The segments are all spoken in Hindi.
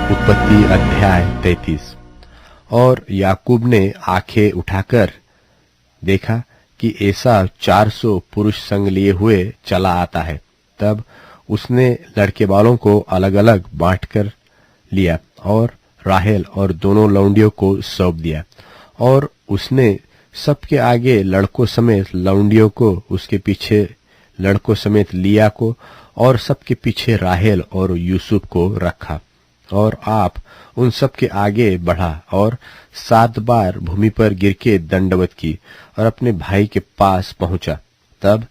उत्पत्ति अध्याय 33। और याकूब ने आंखें उठाकर देखा कि एसाव 400 पुरुष संग लिए हुए चला आता है। तब उसने लड़के बालों को अलग अलग बांट कर लिया और राहेल और दोनों लौंडियों को सौंप दिया। और उसने सबके आगे लड़कों समेत लौंडियों को, उसके पीछे लड़कों समेत लिया को, और सबके पीछे राहेल और यूसुफ को रखा। और आप उन सब के आगे बढ़ा और 7 बार भूमि पर गिर के दंडवत की और अपने भाई के पास पहुंचा। तब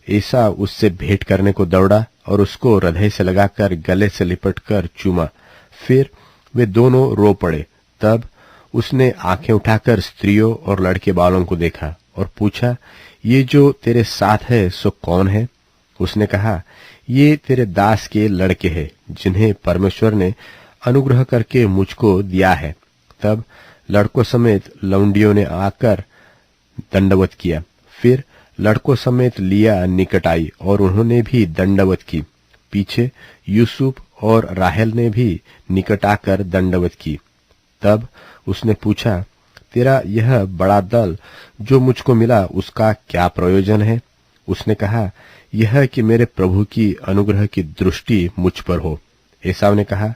एसाव उससे भेंट करने को दौड़ा और उसको हृदय से लगाकर गले से लिपटकर चूमा। फिर वे दोनों रो पड़े। तब उसने आंखें उठाकर स्त्रियों और लड़के बालों को देखा और पूछा, ये जो तेरे साथ है सो कौन है? उसने कहा, ये तेरे दास के लड़के हैं, जिन्हें परमेश्वर ने अनुग्रह करके मुझको दिया है। तब लड़कों समेत लौंडियों ने आकर दंडवत किया। फिर लड़कों समेत लिया निकट आई और उन्होंने भी दंडवत की। पीछे यूसुफ और राहेल ने भी निकट आकर दंडवत की। तब उसने पूछा, तेरा यह बड़ा दल जो मुझको मिला उसका क्या प्रयोजन है? उसने कहा, यह कि मेरे प्रभु की अनुग्रह की दृष्टि मुझ पर हो। एसाव ने कहा,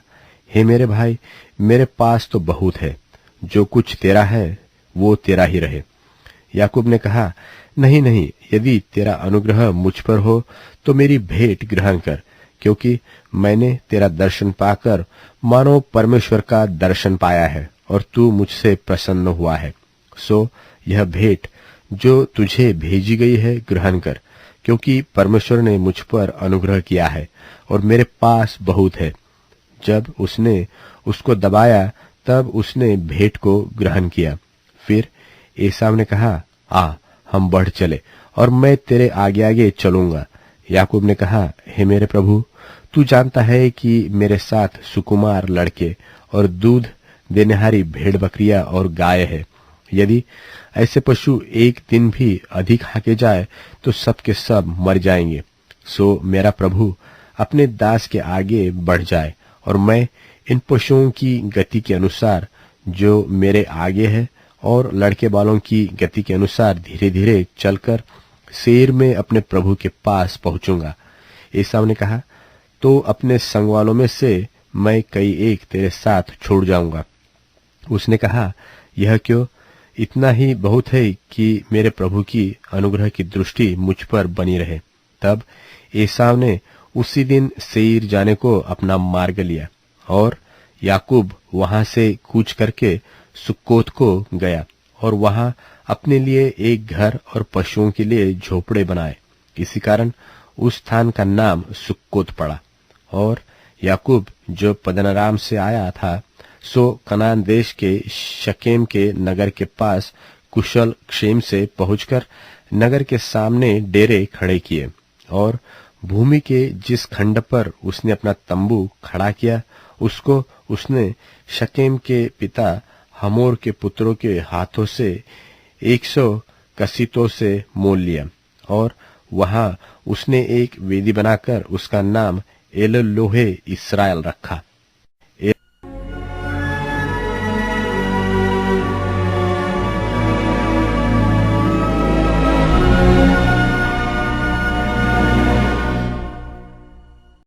हे मेरे भाई, मेरे पास तो बहुत है, जो कुछ तेरा है वो तेरा ही रहे। याकूब ने कहा, नहीं नहीं, यदि तेरा अनुग्रह मुझ पर हो तो मेरी भेंट ग्रहण कर, क्योंकि मैंने तेरा दर्शन पाकर मानो परमेश्वर का दर्शन पाया है और तू मुझसे प्रसन्न हुआ है। सो यह भेंट जो तुझे भेजी गई है ग्रहण कर, क्योंकि परमेश्वर ने मुझ पर अनुग्रह किया है और मेरे पास बहुत है। जब उसने उसको दबाया तब उसने भेंट को ग्रहण किया। फिर एसाव ने कहा, आ हम बढ़ चले और मैं तेरे आगे आगे चलूंगा। याकूब ने कहा, हे मेरे प्रभु, तू जानता है कि मेरे साथ सुकुमार लड़के और दूध देनेहारी भेड़ बकरियां और गाय है। यदि ऐसे पशु एक दिन भी अधिक हाके जाए तो सब के सब मर जाएंगे। सो मेरा प्रभु अपने दास के आगे बढ़ जाए और मैं इन पशुओं की गति के अनुसार जो मेरे आगे है और लड़के बालों की गति के अनुसार धीरे धीरे चलकर सेर में अपने प्रभु के पास पहुंचूंगा। एसाव ने कहा, तो अपने संग वालों में से मैं कई एक तेरे साथ छोड़ जाऊंगा। उसने कहा, यह क्यों? इतना ही बहुत है कि मेरे प्रभु की अनुग्रह की दृष्टि मुझ पर बनी रहे। तब एसाव ने उसी दिन सेईर जाने को अपना मार्ग लिया और याकूब वहां से कूच करके सुक्कोत को गया और वहां अपने लिए एक घर और पशुओं के लिए झोपड़े बनाए। इसी कारण उस स्थान का नाम सुक्कोत पड़ा। और याकूब जो पद्दनराम से आया था सो कनान देश के शकेम के नगर के पास कुशल क्षेम से पहुंचकर नगर के सामने डेरे खड़े किए। और भूमि के जिस खंड पर उसने अपना तंबू खड़ा किया उसको उसने शकेम के पिता हमोर के पुत्रों के हाथों से 100 कसीतों से मोल लिया। और वहां उसने एक वेदी बनाकर उसका नाम एलोहे इस्राएल रखा।